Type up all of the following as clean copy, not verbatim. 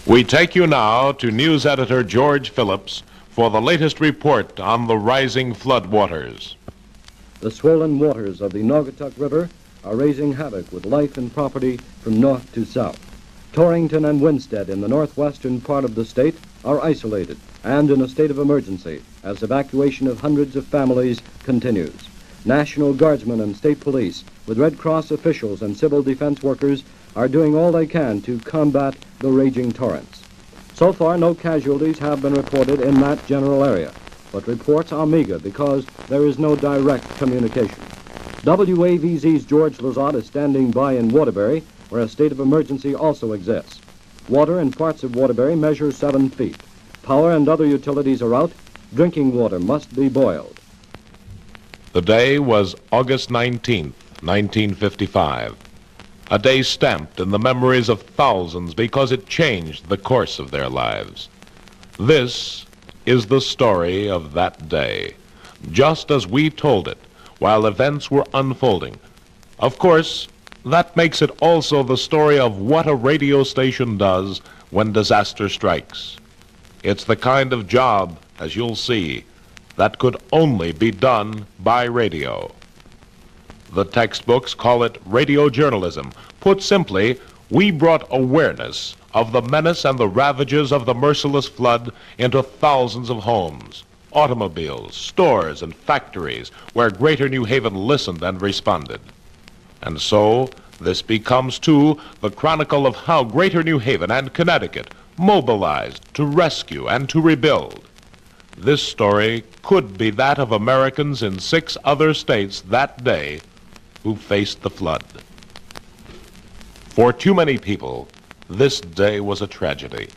We take you now to news editor George Phillips for the latest report on the rising flood waters. The swollen waters of the Naugatuck River are raising havoc with life and property from north to south. Torrington and Winstead in the northwestern part of the state are isolated and in a state of emergency as evacuation of hundreds of families continues. National Guardsmen and state police, with Red Cross officials and civil defense workers, are doing all they can to combat the raging torrents. So far, no casualties have been reported in that general area, but reports are meager because there is no direct communication. WAVZ's George Lazat is standing by in Waterbury, where a state of emergency also exists. Water in parts of Waterbury measures 7 feet. Power and other utilities are out. Drinking water must be boiled. The day was August 19th, 1955. A day stamped in the memories of thousands because it changed the course of their lives. This is the story of that day, just as we told it while events were unfolding. Of course, that makes it also the story of what a radio station does when disaster strikes. It's the kind of job, as you'll see, that could only be done by radio. The textbooks call it radio journalism. Put simply, we brought awareness of the menace and the ravages of the merciless flood into thousands of homes, automobiles, stores, and factories where Greater New Haven listened and responded. And so, this becomes, too, the chronicle of how Greater New Haven and Connecticut mobilized to rescue and to rebuild. This story could be that of Americans in 6 other states that day who faced the flood. For too many people, this day was a tragedy.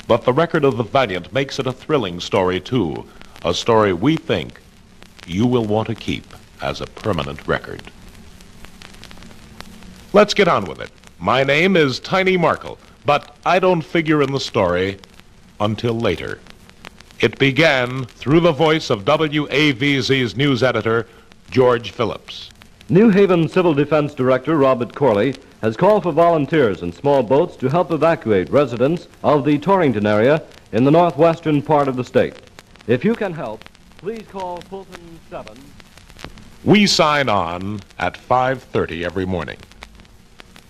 But the record of the valiant makes it a thrilling story, too, a story we think you will want to keep as a permanent record. Let's get on with it. My name is Tiny Markel, but I don't figure in the story until later. It began through the voice of WAVZ's news editor, George Phillips. New Haven Civil Defense Director Robert Corley has called for volunteers in small boats to help evacuate residents of the Torrington area in the northwestern part of the state. If you can help, please call Fulton 7. We sign on at 5:30 every morning.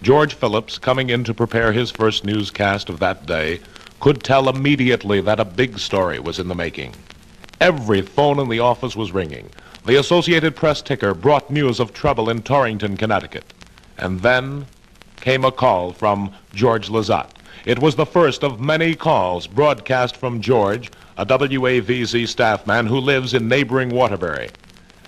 George Phillips, coming in to prepare his first newscast of that day, could tell immediately that a big story was in the making. Every phone in the office was ringing. The Associated Press ticker brought news of trouble in Torrington, Connecticut. And then came a call from George Lazat. It was the first of many calls broadcast from George, a WAVZ staff man who lives in neighboring Waterbury.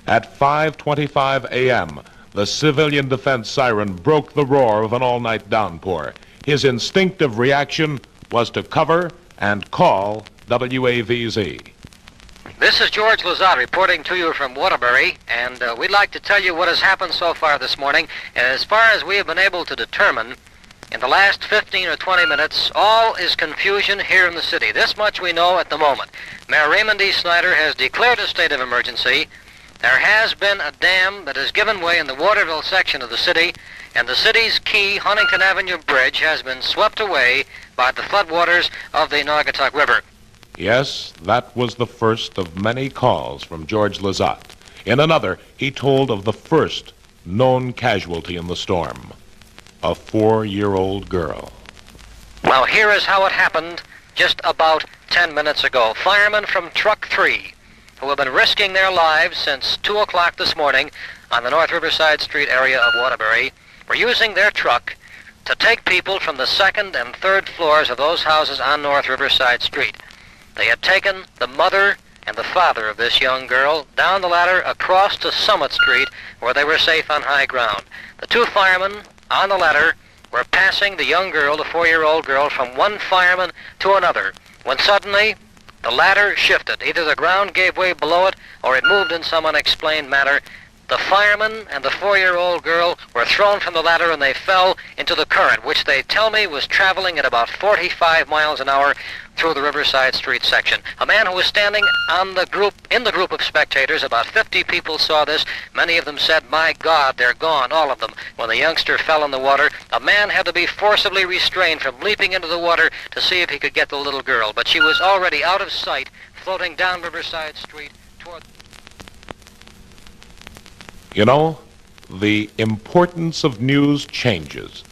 At 5:25 a.m., the civilian defense siren broke the roar of an all-night downpour. His instinctive reaction was to cover and call WAVZ. This is George Lazat reporting to you from Waterbury, and we'd like to tell you what has happened so far this morning. As far as we have been able to determine, in the last 15 or 20 minutes, all is confusion here in the city. This much we know at the moment. Mayor Raymond D. Snyder has declared a state of emergency. There has been a dam that has given way in the Waterville section of the city, and the city's key Huntington Avenue Bridge has been swept away by the floodwaters of the Naugatuck River. Yes, that was the first of many calls from George Lazat. In another, he told of the first known casualty in the storm, a 4-year-old girl. Well, here is how it happened just about 10 minutes ago. Firemen from Truck 3, who have been risking their lives since 2 o'clock this morning on the North Riverside Street area of Waterbury, were using their truck to take people from the 2nd and 3rd floors of those houses on North Riverside Street. They had taken the mother and the father of this young girl down the ladder across to Summit Street, where they were safe on high ground. The 2 firemen on the ladder were passing the young girl, the 4-year-old girl, from one fireman to another, when suddenly the ladder shifted. Either the ground gave way below it, or it moved in some unexplained manner, The fireman and the 4-year-old girl were thrown from the ladder and they fell into the current, which they tell me was traveling at about 45 miles an hour through the Riverside Street section. A man who was standing in the group of spectators, about 50 people saw this. Many of them said, "My God, they're gone, all of them." When the youngster fell in the water, a man had to be forcibly restrained from leaping into the water to see if he could get the little girl. But she was already out of sight, floating down Riverside Street toward... You know, the importance of news changes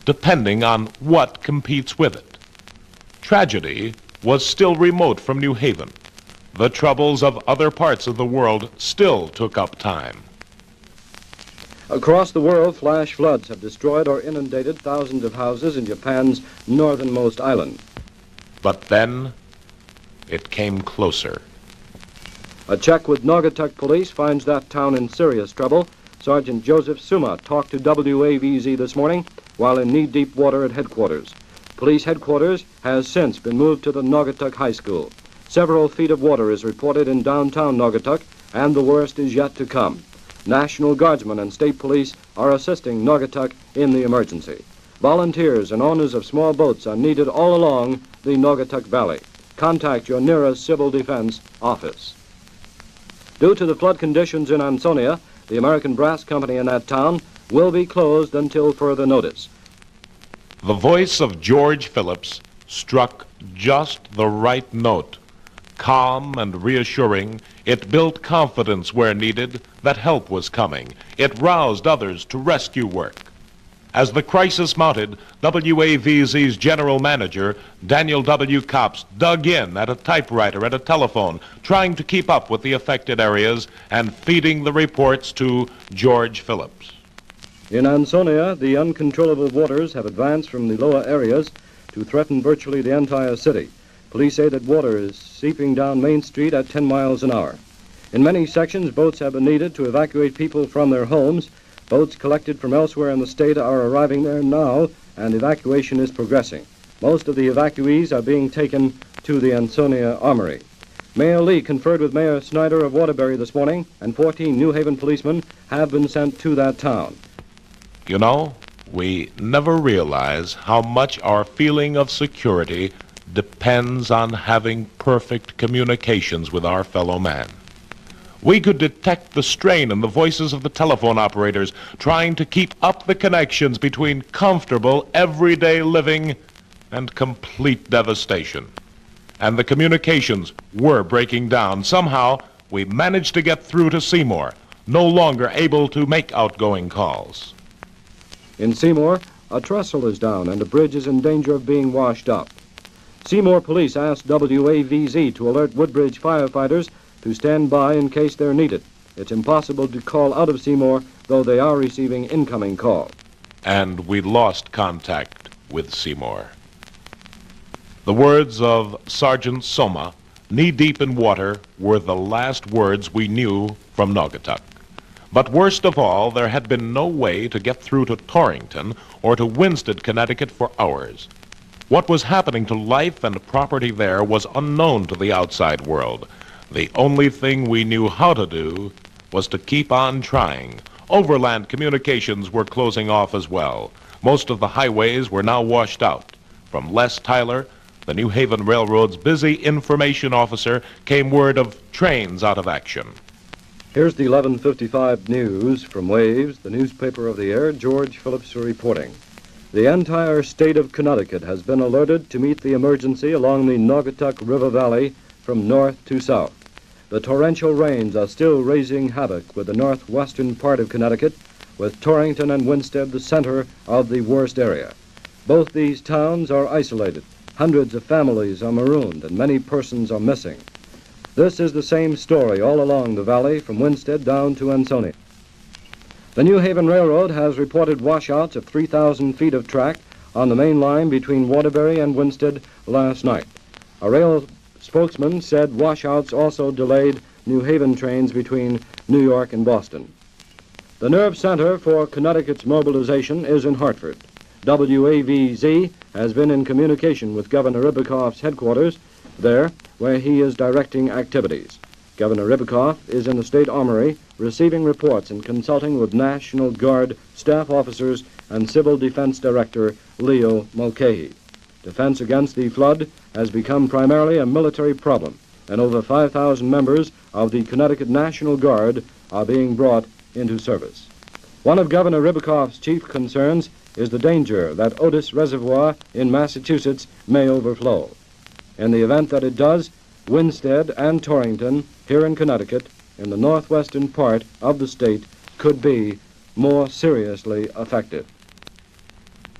depending on what competes with it. Tragedy was still remote from New Haven. The troubles of other parts of the world still took up time. Across the world, flash floods have destroyed or inundated thousands of houses in Japan's northernmost island. But then it came closer. A check with Naugatuck police finds that town in serious trouble. Sergeant Joseph Suma talked to WAVZ this morning while in knee-deep water at headquarters. Police headquarters has since been moved to the Naugatuck High School. Several feet of water is reported in downtown Naugatuck, and the worst is yet to come. National Guardsmen and state police are assisting Naugatuck in the emergency. Volunteers and owners of small boats are needed all along the Naugatuck Valley. Contact your nearest civil defense office. Due to the flood conditions in Ansonia, the American Brass Company in that town will be closed until further notice. The voice of George Phillips struck just the right note. Calm and reassuring, it built confidence where needed that help was coming. It roused others to rescue work. As the crisis mounted, WAVZ's general manager, Daniel W. Copps, dug in at a typewriter and a telephone, trying to keep up with the affected areas and feeding the reports to George Phillips. In Ansonia, the uncontrollable waters have advanced from the lower areas to threaten virtually the entire city. Police say that water is seeping down Main Street at 10 miles an hour. In many sections, boats have been needed to evacuate people from their homes. Boats collected from elsewhere in the state are arriving there now, and evacuation is progressing. Most of the evacuees are being taken to the Ansonia Armory. Mayor Lee conferred with Mayor Snyder of Waterbury this morning, and 14 New Haven policemen have been sent to that town. You know, we never realize how much our feeling of security depends on having perfect communications with our fellow man. We could detect the strain in the voices of the telephone operators trying to keep up the connections between comfortable, everyday living and complete devastation. And the communications were breaking down. Somehow, we managed to get through to Seymour, no longer able to make outgoing calls. In Seymour, a trestle is down and a bridge is in danger of being washed up. Seymour police asked WAVZ to alert Woodbridge firefighters to stand by in case they're needed. It's impossible to call out of Seymour, though they are receiving incoming calls. And we lost contact with Seymour. The words of Sergeant Soma, knee-deep in water, were the last words we knew from Naugatuck. But worst of all, there had been no way to get through to Torrington or to Winsted, Connecticut for hours. What was happening to life and property there was unknown to the outside world. The only thing we knew how to do was to keep on trying. Overland communications were closing off as well. Most of the highways were now washed out. From Les Tyler, the New Haven Railroad's busy information officer, came word of trains out of action. Here's the 11:55 news from WAVZ, the newspaper of the air. George Phillips reporting. The entire state of Connecticut has been alerted to meet the emergency along the Naugatuck River Valley from north to south. The torrential rains are still raising havoc with the northwestern part of Connecticut, with Torrington and Winsted the center of the worst area. Both these towns are isolated. Hundreds of families are marooned and many persons are missing. This is the same story all along the valley from Winsted down to Ansonia. The New Haven Railroad has reported washouts of 3,000 feet of track on the main line between Waterbury and Winsted last night. A rail spokesman said washouts also delayed New Haven trains between New York and Boston. The nerve center for Connecticut's mobilization is in Hartford. WAVZ has been in communication with Governor Ribicoff's headquarters there, where he is directing activities. Governor Ribicoff is in the State Armory receiving reports and consulting with National Guard staff officers and Civil Defense Director Leo Mulcahy. Defense against the flood has become primarily a military problem, and over 5,000 members of the Connecticut National Guard are being brought into service. One of Governor Ribicoff's chief concerns is the danger that Otis Reservoir in Massachusetts may overflow. In the event that it does, Winstead and Torrington, here in Connecticut, in the northwestern part of the state, could be more seriously affected.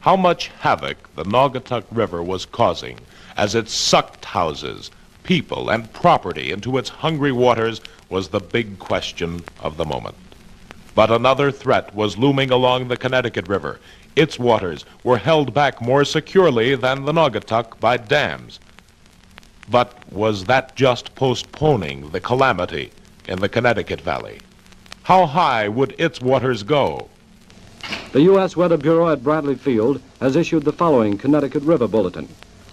How much havoc the Naugatuck River was causing as it sucked houses, people, and property into its hungry waters was the big question of the moment. But another threat was looming along the Connecticut River. Its waters were held back more securely than the Naugatuck by dams. But was that just postponing the calamity in the Connecticut Valley? How high would its waters go? The U.S. Weather Bureau at Bradley Field has issued the following Connecticut River Bulletin.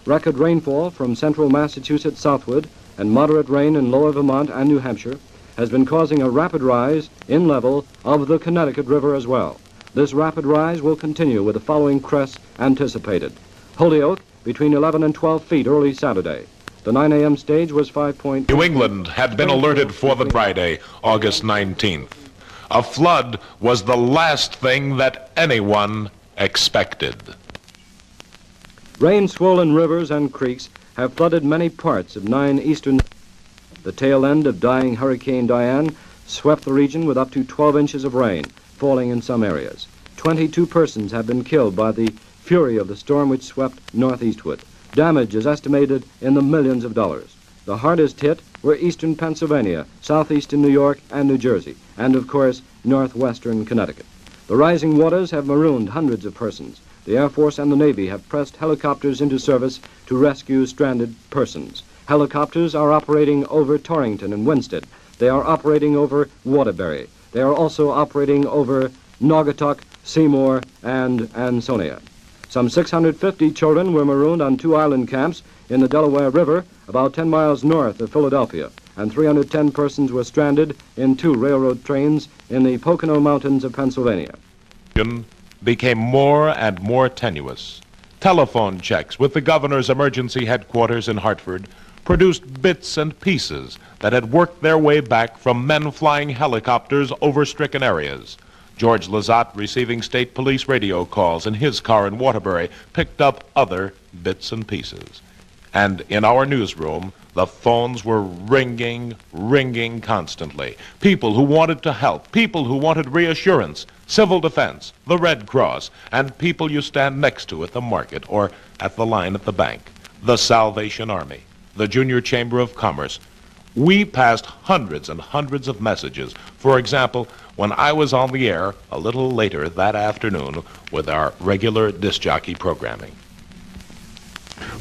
Record rainfall from central Massachusetts southward and moderate rain in lower Vermont and New Hampshire has been causing a rapid rise in level of the Connecticut River as well. This rapid rise will continue with the following crests anticipated. Holyoke between 11 and 12 feet early Saturday. The 9 a.m. stage was 5. New England had been alerted for the Friday, August 19th. A flood was the last thing that anyone expected. Rain-swollen rivers and creeks have flooded many parts of 9 eastern. The tail end of dying Hurricane Diane swept the region with up to 12 inches of rain, falling in some areas. 22 persons have been killed by the fury of the storm which swept northeastward. Damage is estimated in the millions of dollars. The hardest hit were eastern Pennsylvania, southeastern New York and New Jersey, and of course, northwestern Connecticut. The rising waters have marooned hundreds of persons. The Air Force and the Navy have pressed helicopters into service to rescue stranded persons. Helicopters are operating over Torrington and Winstead. They are operating over Waterbury. They are also operating over Naugatuck, Seymour, and Ansonia. Some 650 children were marooned on 2 island camps in the Delaware River, about 10 miles north of Philadelphia, and 310 persons were stranded in 2 railroad trains in the Pocono Mountains of Pennsylvania. Became more and more tenuous. Telephone checks with the governor's emergency headquarters in Hartford produced bits and pieces that had worked their way back from men flying helicopters over stricken areas. George Lizotte, receiving state police radio calls in his car in Waterbury, picked up other bits and pieces. And in our newsroom, the phones were ringing constantly. People who wanted to help, people who wanted reassurance, civil defense, the Red Cross, and people you stand next to at the market or at the line at the bank, the Salvation Army, the Junior Chamber of Commerce. We passed hundreds and hundreds of messages. For example, when I was on the air a little later that afternoon with our regular disc jockey programming.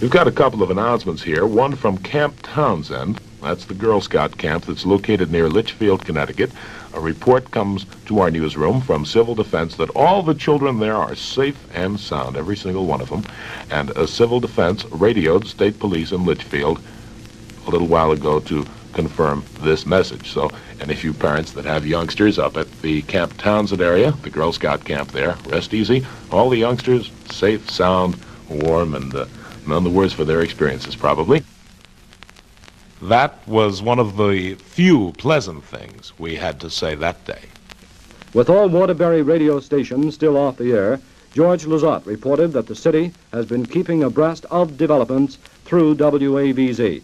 We've got a couple of announcements here. One from Camp Townsend. That's the Girl Scout camp that's located near Litchfield, Connecticut. A report comes to our newsroom from Civil Defense that all the children there are safe and sound, every single one of them. And Civil Defense radioed State Police in Litchfield a little while ago to confirm this message. So any of you parents that have youngsters up at the Camp Townsend area, the Girl Scout camp there, rest easy. All the youngsters safe, sound, warm, and none the worse for their experiences, probably. That was one of the few pleasant things we had to say that day. With all Waterbury radio stations still off the air, George Lizotte reported that the city has been keeping abreast of developments through WAVZ.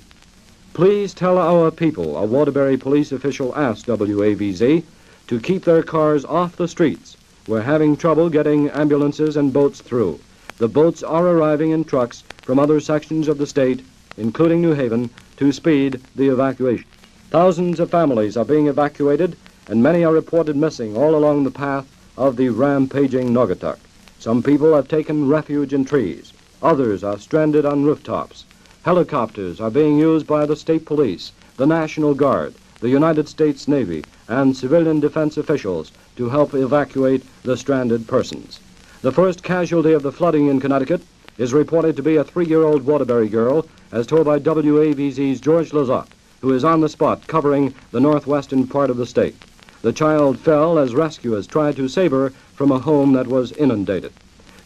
Please tell our people, a Waterbury police official asked WAVZ, to keep their cars off the streets. We're having trouble getting ambulances and boats through. The boats are arriving in trucks from other sections of the state, including New Haven, to speed the evacuation. Thousands of families are being evacuated, and many are reported missing all along the path of the rampaging Naugatuck. Some people have taken refuge in trees. Others are stranded on rooftops. Helicopters are being used by the state police, the National Guard, the United States Navy, and civilian defense officials to help evacuate the stranded persons. The first casualty of the flooding in Connecticut is reported to be a 3-year-old Waterbury girl, as told by WAVZ's George Lizotte. who is on the spot covering the northwestern part of the state. The child fell as rescuers tried to save her from a home that was inundated.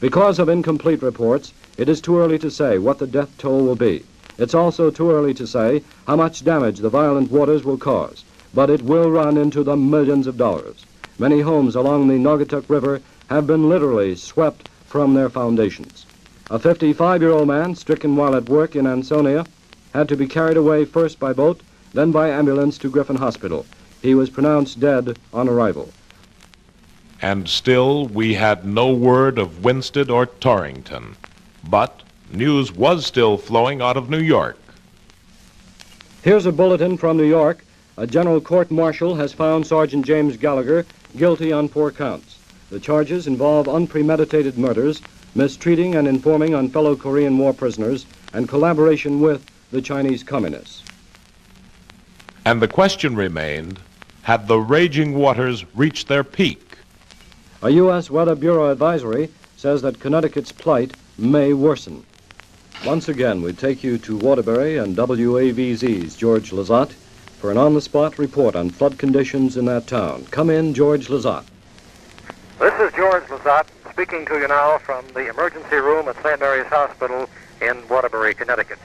Because of incomplete reports, it is too early to say what the death toll will be. It's also too early to say how much damage the violent waters will cause, but it will run into the millions of dollars. Many homes along the Naugatuck River have been literally swept from their foundations. A 55-year-old man stricken while at work in Ansonia had to be carried away first by boat, then by ambulance to Griffin Hospital. He was pronounced dead on arrival. And still we had no word of Winsted or Torrington. But news was still flowing out of New York. Here's a bulletin from New York. A general court-martial has found Sergeant James Gallagher guilty on 4 counts. The charges involve unpremeditated murders, mistreating and informing on fellow Korean War prisoners, and collaboration with the Chinese Communists. And the question remained, had the raging waters reached their peak? A U.S. Weather Bureau advisory says that Connecticut's plight may worsen. Once again, we take you to Waterbury and WAVZ's George Lizotte for an on-the-spot report on flood conditions in that town. Come in, George Lizotte. This is George Lizotte speaking to you now from the emergency room at St. Mary's Hospital in Waterbury, Connecticut.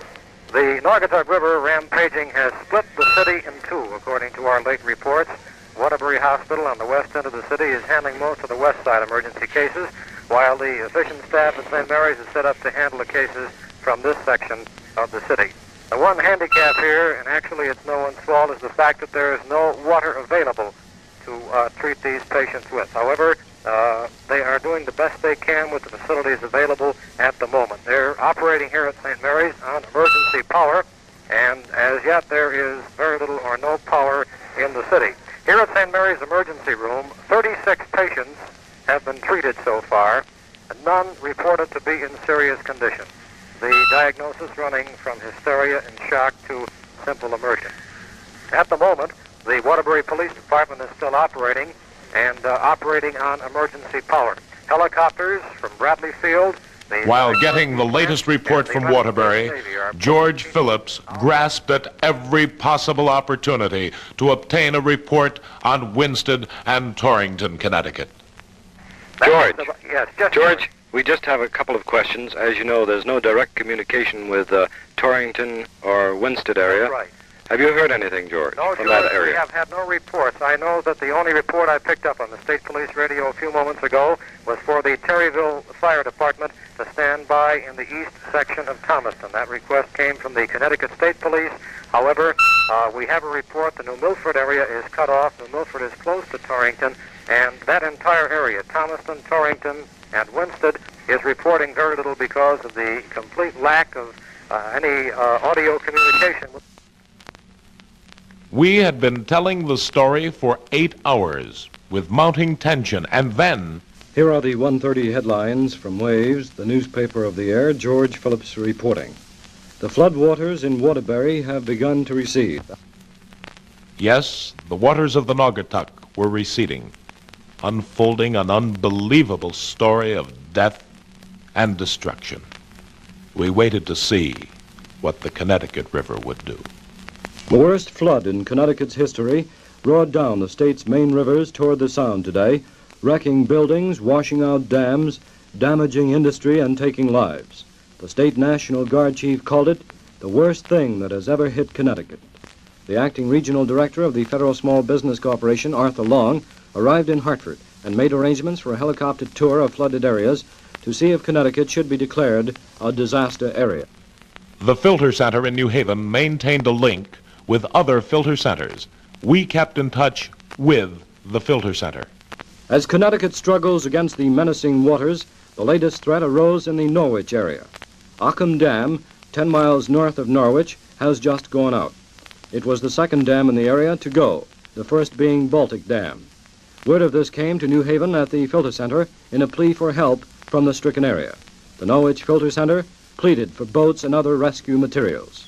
The Naugatuck River rampaging has split the city in two, according to our late reports. Waterbury Hospital on the west end of the city is handling most of the west side emergency cases, while the efficient staff at St. Mary's is set up to handle the cases from this section of the city. The one handicap here, and actually it's no one's fault, is the fact that there is no water available to treat these patients with. However, they are doing the best they can with the facilities available at the moment. They're operating here at St. Mary's on emergency power, and as yet there is very little or no power in the city. Here at St. Mary's emergency room, 36 patients have been treated so far, and none reported to be in serious condition. The diagnosis running from hysteria and shock to simple immersion. At the moment, the Waterbury Police Department is still operating, and operating on emergency power. Helicopters from Bradley Field. While getting the latest report from Waterbury, George Phillips grasped at every possible opportunity to obtain a report on Winsted and Torrington, Connecticut. George, Yes, George, we just have a couple of questions. As you know, there's no direct communication with Torrington or Winsted area. That's right. Have you heard anything, George, No, from George, that area? we have had no reports. I know that the only report I picked up on the State Police radio a few moments ago was for the Terryville Fire Department to stand by in the east section of Thomaston. That request came from the Connecticut State Police. However, we have a report the New Milford area is cut off. New Milford is close to Torrington, and that entire area, Thomaston, Torrington, and Winsted, is reporting very little because of the complete lack of any audio communication. We had been telling the story for 8 hours with mounting tension, and then Here are the 1:30 headlines from WAVZ, the newspaper of the air. George Phillips reporting. The floodwaters in Waterbury have begun to recede. yes, the waters of the Naugatuck were receding, unfolding an unbelievable story of death and destruction. We waited to see what the Connecticut River would do. The worst flood in Connecticut's history roared down the state's main rivers toward the Sound today, wrecking buildings, washing out dams, damaging industry, and taking lives. The state National Guard chief called it the worst thing that has ever hit Connecticut. The acting regional director of the Federal Small Business Corporation, Arthur Long, arrived in Hartford and made arrangements for a helicopter tour of flooded areas to see if Connecticut should be declared a disaster area. The filter center in New Haven maintained a link with other filter centers. We kept in touch with the filter center. As Connecticut struggles against the menacing waters, the latest threat arose in the Norwich area. Ockham Dam, 10 miles north of Norwich, has just gone out. It was the second dam in the area to go, the first being Baltic Dam. Word of this came to New Haven at the filter center in a plea for help from the stricken area. The Norwich Filter Center pleaded for boats and other rescue materials.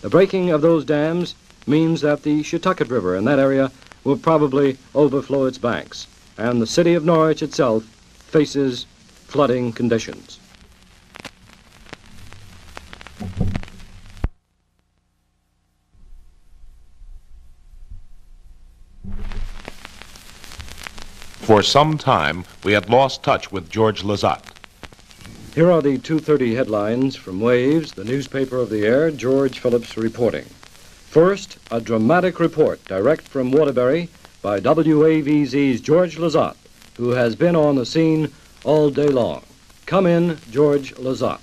The breaking of those dams means that the Shetucket River in that area will probably overflow its banks, and the city of Norwich itself faces flooding conditions. For some time, we had lost touch with George Lazat. Here are the 2:30 headlines from WAVZ, the newspaper of the air. George Phillips reporting. First, a dramatic report direct from Waterbury by WAVZ's George Lazat, who has been on the scene all day long. Come in, George Lazat.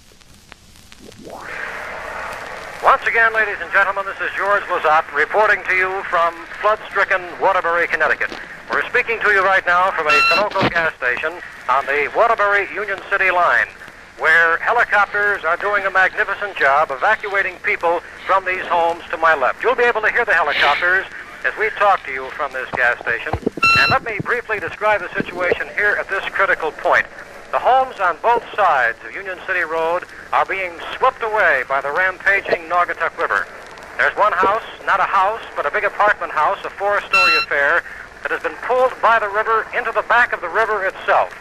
Once again, ladies and gentlemen, this is George Lazat reporting to you from flood-stricken Waterbury, Connecticut. We're speaking to you right now from a Sunoco gas station on the Waterbury-Union City line, where helicopters are doing a magnificent job evacuating people from these homes to my left. You'll be able to hear the helicopters as we talk to you from this gas station. And let me briefly describe the situation here at this critical point. The homes on both sides of Union City Road are being swept away by the rampaging Naugatuck River. There's one house, not a house, but a big apartment house, a 4-story affair, that has been pulled by the river into the back of the river itself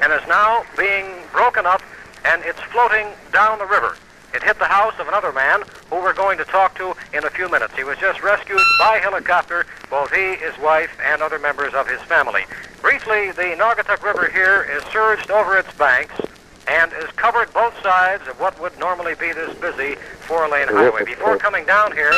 and is now being broken up, and it's floating down the river. It hit the house of another man who we're going to talk to in a few minutes. He was just rescued by helicopter, both he, his wife, and other members of his family. Briefly, the Naugatuck River here is surged over its banks and is covered both sides of what would normally be this busy 4-lane highway. Before coming down here,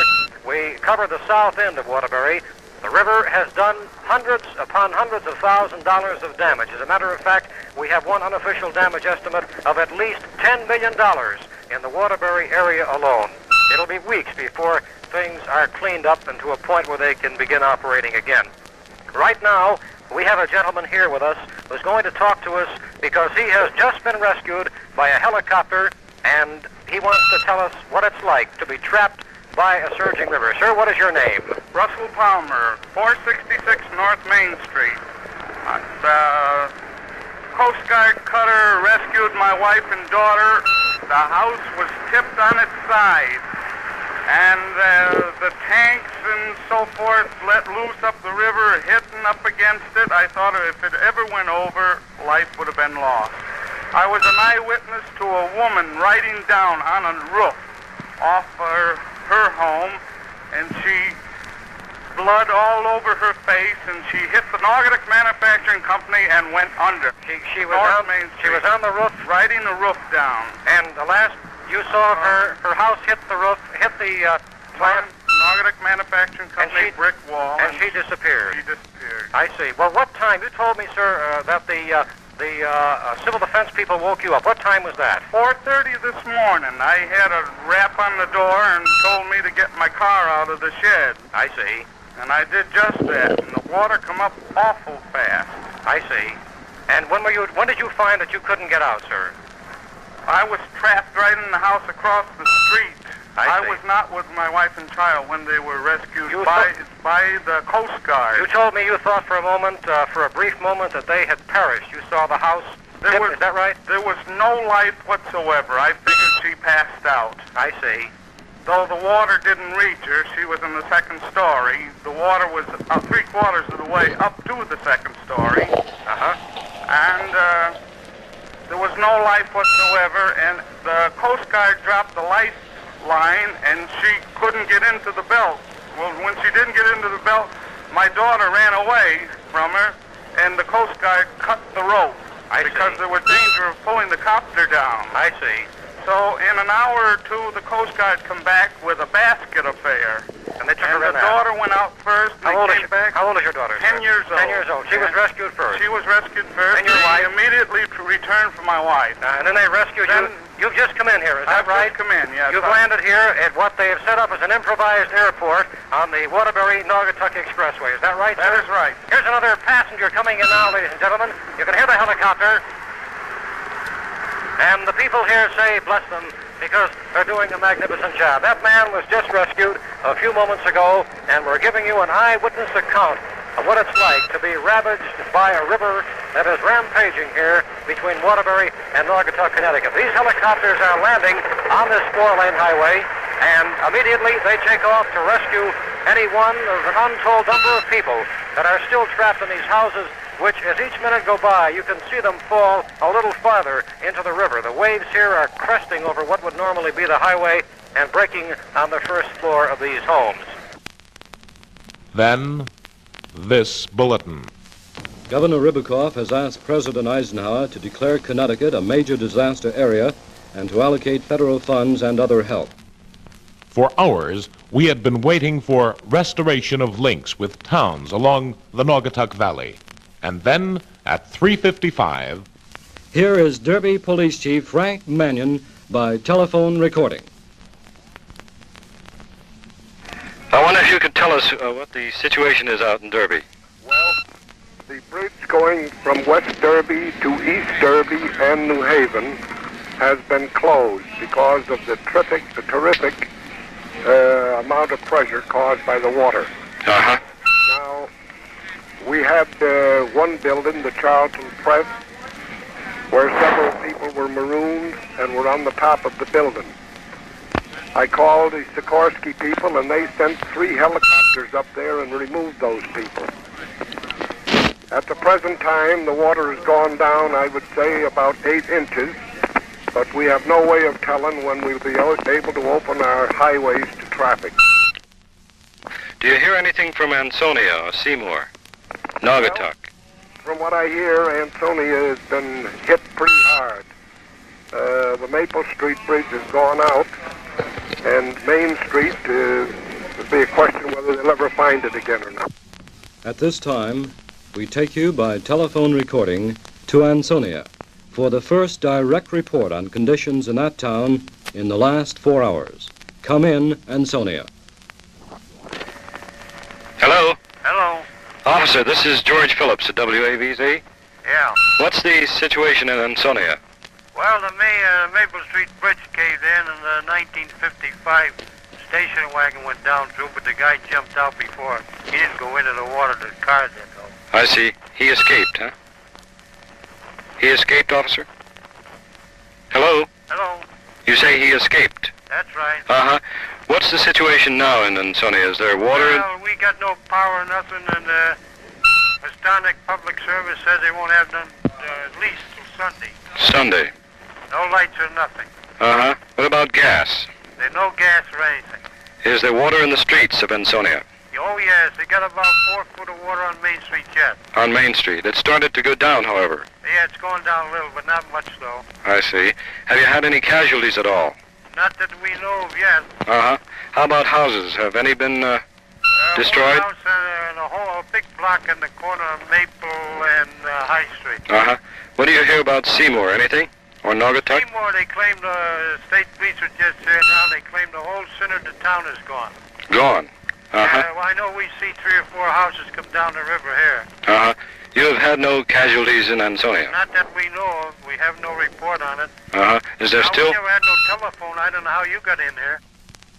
we covered the south end of Waterbury. The river has done hundreds upon hundreds of $1,000s of damage. As a matter of fact, we have one unofficial damage estimate of at least $10 million in the Waterbury area alone. It'll be weeks before things are cleaned up and to a point where they can begin operating again. Right now, we have a gentleman here with us who's going to talk to us because he has just been rescued by a helicopter, and he wants to tell us what it's like to be trapped by a surging river. Sir, what is your name? Russell Palmer, 466 North Main Street. The Coast Guard cutter rescued my wife and daughter. The house was tipped on its side, and the tanks and so forth let loose up the river, hitting up against it. I thought if it ever went over, life would have been lost. I was an eyewitness to a woman riding down on a roof off her home, and she blood all over her face, and she hit the Naugatuck Manufacturing Company and went under. She was on the roof, riding the roof down. and the last you saw of her house hit the roof, hit the plant, Naugatuck Manufacturing Company brick wall, and she disappeared. She disappeared. I see. Well, what time? You told me, sir, that the civil defense people woke you up. What time was that? 4:30 this morning. I had a rap on the door and told me to get my car out of the shed. I see. And I did just that, and the water come up awful fast. I see. And when did you find that you couldn't get out, sir? I was trapped right in the house across the street. I see. was not with my wife and child when they were rescued You by the Coast Guard. You told me you thought for a brief moment, that they had perished. You saw the house tip, is that right? There was no life whatsoever. I figured she passed out. I see. Though the water didn't reach her, she was in the second story. The water was 3/4 of the way up to the second story. And there was no life whatsoever, and the Coast Guard dropped the lifeline, and she couldn't get into the belt. Well, when she didn't get into the belt, my daughter ran away from her, and the Coast Guard cut the rope because there was danger of pulling the copter down. I see. So in an hour or two, the Coast Guard come back with a basket affair. And they took her And in the there. daughter went out first, and How came back. old is your daughter, 10 sir? years old. 10 years old. She was rescued first. She was rescued first. And your wife? Immediately returned for my wife. And then they rescued you. You've just come in here, is that I've right? just come in, yes. You've landed here at what they have set up as an improvised airport on the Waterbury-Naugatuck Expressway. Is that right, sir? That is right. Here's another passenger coming in now, ladies and gentlemen. You can hear the helicopter. And the people here say, bless them, because they're doing a magnificent job. That man was just rescued a few moments ago, and we're giving you an eyewitness account of what it's like to be ravaged by a river that is rampaging here between Waterbury and Naugatuck, Connecticut. These helicopters are landing on this 4-lane highway, and immediately they take off to rescue any one of an untold number of people that are still trapped in these houses, which, as each minute go by, you can see them fall a little farther into the river. The waves here are cresting over what would normally be the highway and breaking on the first floor of these homes. Then, this bulletin. Governor Ribicoff has asked President Eisenhower to declare Connecticut a major disaster area and to allocate federal funds and other help. For hours, we had been waiting for restoration of links with towns along the Naugatuck Valley. And then, at 3:55, here is Derby Police Chief Frank Mannion by telephone recording. I wonder if you could tell us what the situation is out in Derby. Well, the bridge going from West Derby to East Derby and New Haven has been closed because of the terrific amount of pressure caused by the water. Uh-huh. Now, we had one building, the Charlton Press, where several people were marooned and were on the top of the building. I called the Sikorsky people, and they sent 3 helicopters up there and removed those people. At the present time, the water has gone down, I would say, about 8 inches, but we have no way of telling when we'll be able to open our highways to traffic. Do you hear anything from Ansonia or Seymour? Naugatuck? Well, from what I hear, Ansonia has been hit pretty hard. The Maple Street Bridge has gone out, and Main Street, it'll be a question whether they'll ever find it again or not. At this time, we take you by telephone recording to Ansonia for the first direct report on conditions in that town in the last 4 hours. Come in, Ansonia. Hello? Hello. Officer, this is George Phillips at WAVZ. Yeah. What's the situation in Ansonia? Well, the Maple Street Bridge caved in, and the 1955 station wagon went down through, but the guy jumped out before. He didn't go into the water, the car did, though. I see. He escaped, huh? He escaped, officer? Hello? Hello. You say he escaped? That's right. Uh-huh. What's the situation now in Ansonia? Is there water? Well, we got no power or nothing, and Estonic Public Service says they won't have none at least till Sunday. Sunday? No lights or nothing. Uh-huh. What about gas? There's no gas or anything. Is there water in the streets of Ansonia? Oh, yes. They got about 4 foot of water on Main Street yet. On Main Street. It started to go down, however. Yeah, it's going down a little, but not much, though. I see. Have you had any casualties at all? Not that we know of yet. Uh-huh. How about houses? Have any been destroyed? One house and a big block in the corner of Maple and High Street. Uh-huh. What do you hear about Seymour? Anything? Or Naugatuck? Seymour, they claim the state police were just there now. They claim the whole center of the town is gone. Gone? Uh-huh. Well, I know we see 3 or 4 houses come down the river here. Uh-huh. You have had no casualties in Ansonia? Not that we know of. We have no report on it. Uh-huh. Is there still? We never had no telephone. I don't know how you got in here.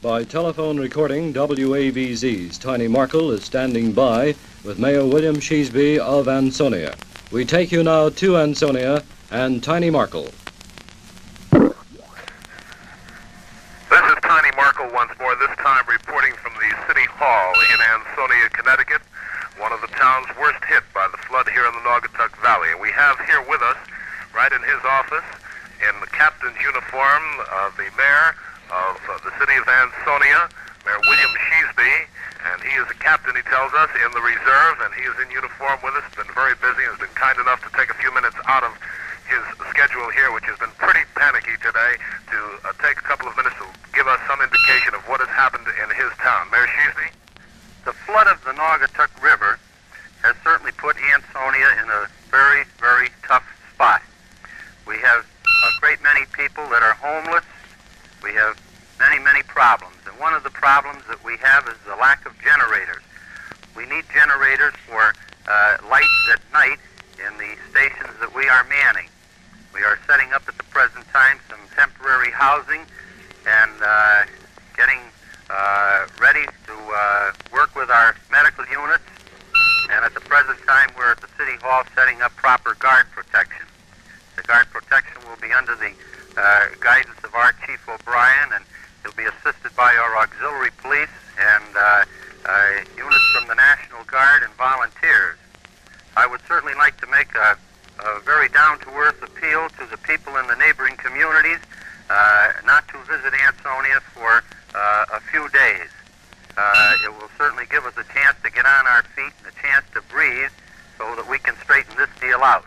By telephone recording, WAVZ's Tiny Markel is standing by with Mayor William Sheasby of Ansonia. We take you now to Ansonia and Tiny Markel. This is Tiny Markel once more, this time reporting from the City Hall in Ansonia, Connecticut, one of the towns worst hit by the flood here in the Naugatuck Valley. And we have here with us, right in his office, in the captain's uniform, the mayor of the city of Ansonia, Mayor William Sheasby, and he is a captain, he tells us, in the reserve, and he is in uniform with us, been very busy, and has been kind enough to take a few minutes out of his schedule here, which has been pretty panicky today, to take a couple of minutes to give us some indication of what has happened in his town. Mayor Sheasby? The flood of the Naugatuck River has certainly put Ansonia in a very, very tough spot. We have a great many people that are homeless. We have many, many problems. And one of the problems that we have is the lack of generators. We need generators for lights at night in the stations that we are manning. We are setting up at the present time some temporary housing and getting ready to work with our medical units. And at the present time, we're at the City Hall setting up proper guard protection. The guard protection will be under the guidance of our Chief O'Brien, and he'll be assisted by our auxiliary police and units from the National Guard and volunteers. I would certainly like to make a very down-to-earth appeal to the people in the neighboring communities not to visit Ansonia for a few days. It will certainly give us a chance to get on our feet and a chance to breathe so that we can straighten this deal out.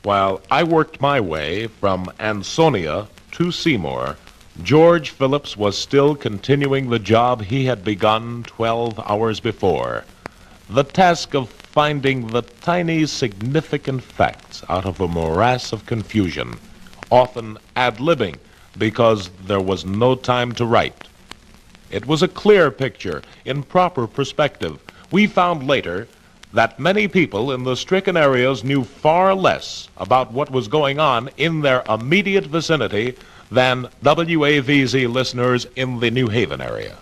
While I worked my way from Ansonia to Seymour, George Phillips was still continuing the job he had begun 12 hours before. The task of finding the tiny significant facts out of a morass of confusion, often ad-libbing because there was no time to write. It was a clear picture in proper perspective. We found later that many people in the stricken areas knew far less about what was going on in their immediate vicinity than WAVZ listeners in the New Haven area.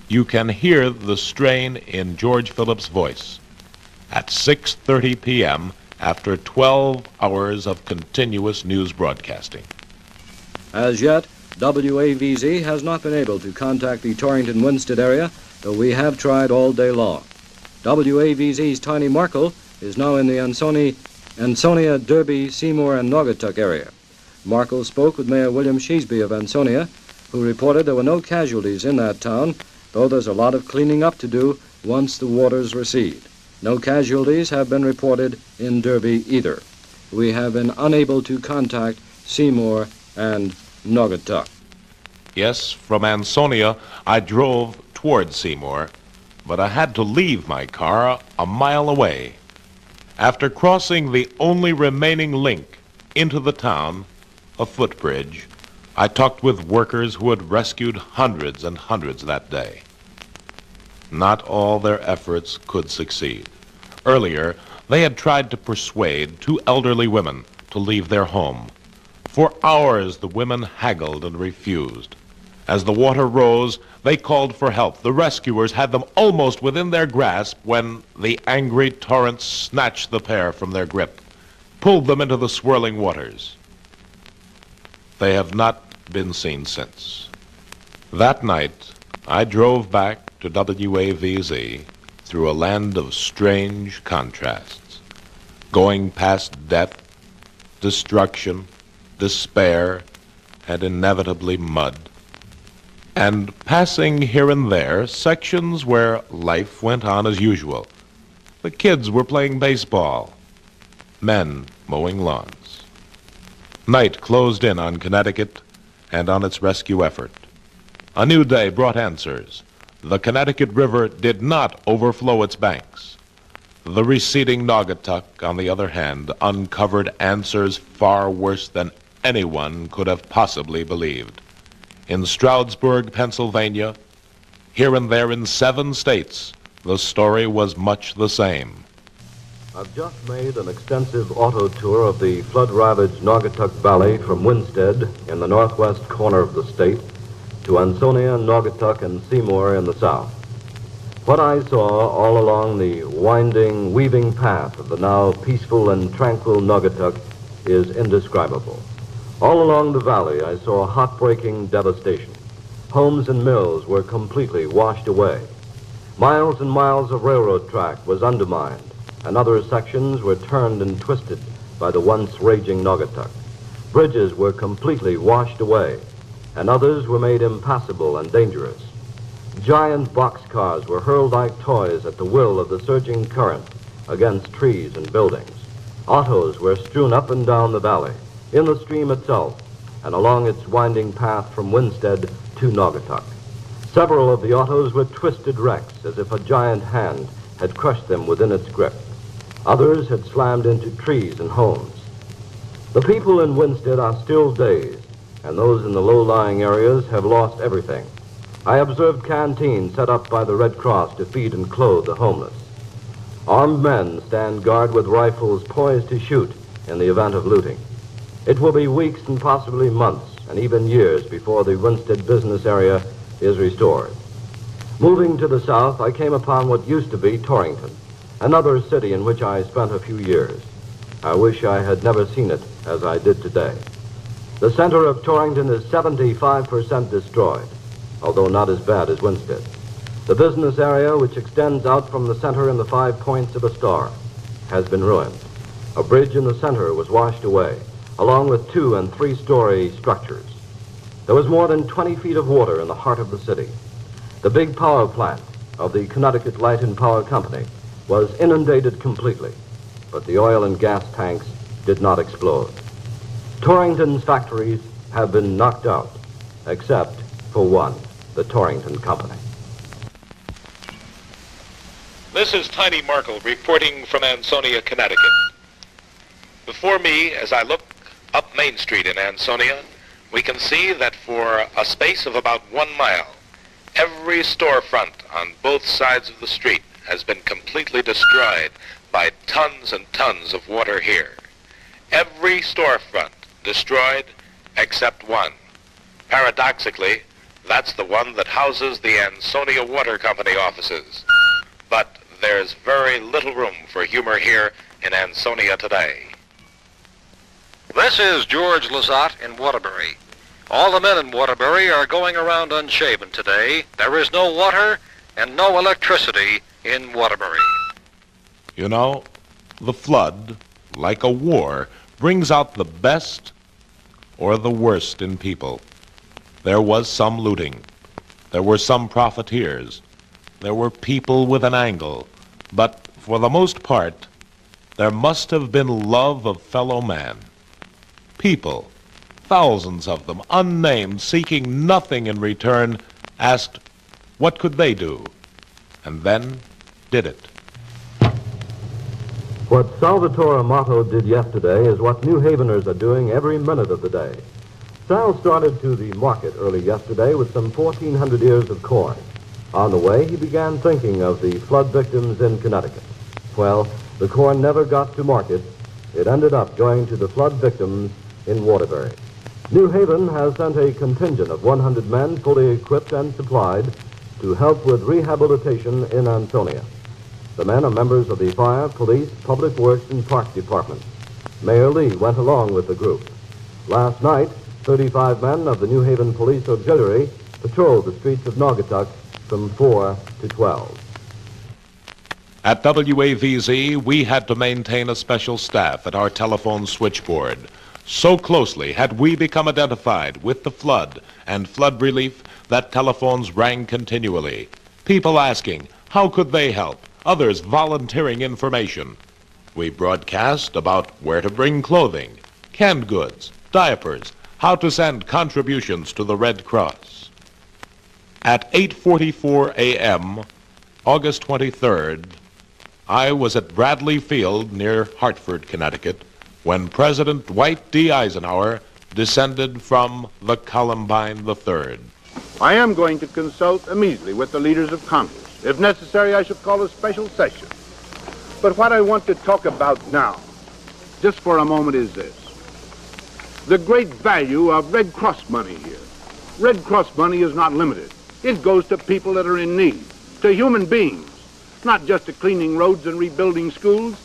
You can hear the strain in George Phillips' voice at 6:30 p.m. after 12 hours of continuous news broadcasting. As yet, WAVZ has not been able to contact the Torrington-Winsted area, though we have tried all day long. WAVZ's Tiny Markel is now in the Ansonia, Derby, Seymour, and Naugatuck area. Markel spoke with Mayor William Sheasby of Ansonia, who reported there were no casualties in that town, though there's a lot of cleaning up to do once the waters recede. No casualties have been reported in Derby either. We have been unable to contact Seymour and Naugatuck. Yes, from Ansonia, I drove toward Seymour, but I had to leave my car a mile away. After crossing the only remaining link into the town, a footbridge, I talked with workers who had rescued hundreds and hundreds that day. Not all their efforts could succeed. Earlier, they had tried to persuade two elderly women to leave their home. For hours, the women haggled and refused. As the water rose, they called for help. The rescuers had them almost within their grasp when the angry torrent snatched the pair from their grip, pulled them into the swirling waters. They have not been seen since. That night, I drove back to WAVZ through a land of strange contrasts, going past death, destruction, despair, and inevitably mud, and passing here and there sections where life went on as usual. The kids were playing baseball, men mowing lawns. Night closed in on Connecticut and on its rescue effort. A new day brought answers. The Connecticut River did not overflow its banks. The receding Naugatuck, on the other hand, uncovered answers far worse than anyone could have possibly believed. In Stroudsburg, Pennsylvania, here and there in 7 states, the story was much the same. I've just made an extensive auto tour of the flood-ravaged Naugatuck Valley from Winsted in the northwest corner of the state to Ansonia, Naugatuck, and Seymour in the south. What I saw all along the winding, weaving path of the now peaceful and tranquil Naugatuck is indescribable. All along the valley, I saw heartbreaking devastation. Homes and mills were completely washed away. Miles and miles of railroad track was undermined, and other sections were turned and twisted by the once raging Naugatuck. Bridges were completely washed away, and others were made impassable and dangerous. Giant boxcars were hurled like toys at the will of the surging current against trees and buildings. Autos were strewn up and down the valley, in the stream itself, and along its winding path from Winsted to Naugatuck. Several of the autos were twisted wrecks, as if a giant hand had crushed them within its grip. Others had slammed into trees and homes. The people in Winsted are still dazed, and those in the low-lying areas have lost everything. I observed canteens set up by the Red Cross to feed and clothe the homeless. Armed men stand guard with rifles poised to shoot in the event of looting. It will be weeks and possibly months and even years before the Winsted business area is restored. Moving to the south, I came upon what used to be Torrington, another city in which I spent a few years. I wish I had never seen it as I did today. The center of Torrington is 75% destroyed, although not as bad as Winsted. The business area, which extends out from the center in the 5 points of a star, has been ruined. A bridge in the center was washed away, along with 2- and 3-story structures. There was more than 20 feet of water in the heart of the city. The big power plant of the Connecticut Light and Power Company was inundated completely, but the oil and gas tanks did not explode. Torrington's factories have been knocked out, except for one, the Torrington Company. This is Tiny Markel reporting from Ansonia, Connecticut. Before me, as I look up Main Street in Ansonia, we can see that for a space of about 1 mile, every storefront on both sides of the street has been completely destroyed by tons and tons of water here. Every storefront destroyed except one. Paradoxically, that's the one that houses the Ansonia Water Company offices. But there's very little room for humor here in Ansonia today. This is George Lazat in Waterbury. All the men in Waterbury are going around unshaven today. There is no water and no electricity in Waterbury. You know, the flood, like a war, brings out the best or the worst in people. There was some looting. There were some profiteers. There were people with an angle. But for the most part, there must have been love of fellow man. People, thousands of them, unnamed, seeking nothing in return, asked what could they do, and then did it. What Salvatore Amato did yesterday is what New Haveners are doing every minute of the day. Sal started to the market early yesterday with some 1,400 ears of corn. On the way, he began thinking of the flood victims in Connecticut. Well, the corn never got to market. It ended up going to the flood victims in Waterbury. New Haven has sent a contingent of 100 men fully equipped and supplied to help with rehabilitation in Ansonia. The men are members of the Fire, Police, Public Works, and Park Departments. Mayor Lee went along with the group. Last night, 35 men of the New Haven Police Auxiliary patrolled the streets of Naugatuck from 4 to 12. At WAVZ, we had to maintain a special staff at our telephone switchboard. So closely had we become identified with the flood and flood relief that telephones rang continually. People asking, how could they help? Others volunteering information. We broadcast about where to bring clothing, canned goods, diapers, how to send contributions to the Red Cross. At 8:44 a.m., August 23rd, I was at Bradley Field near Hartford, Connecticut, when President Dwight D. Eisenhower descended from the Columbine III. I am going to consult immediately with the leaders of Congress. If necessary, I shall call a special session. But what I want to talk about now, just for a moment, is this. The great value of Red Cross money here. Red Cross money is not limited. It goes to people that are in need, to human beings, not just to cleaning roads and rebuilding schools,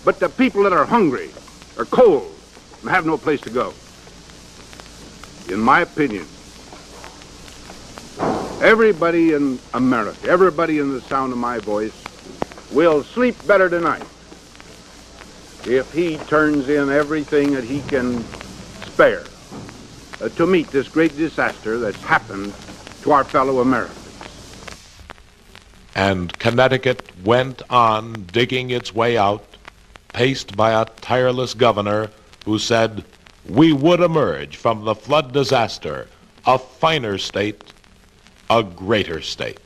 but to people that are hungry, are cold, and have no place to go. In my opinion, everybody in America, everybody in the sound of my voice, will sleep better tonight if he turns in everything that he can spare to meet this great disaster that's happened to our fellow Americans. And Connecticut went on digging its way out, paced by a tireless governor who said, we would emerge from the flood disaster a finer state, a greater state.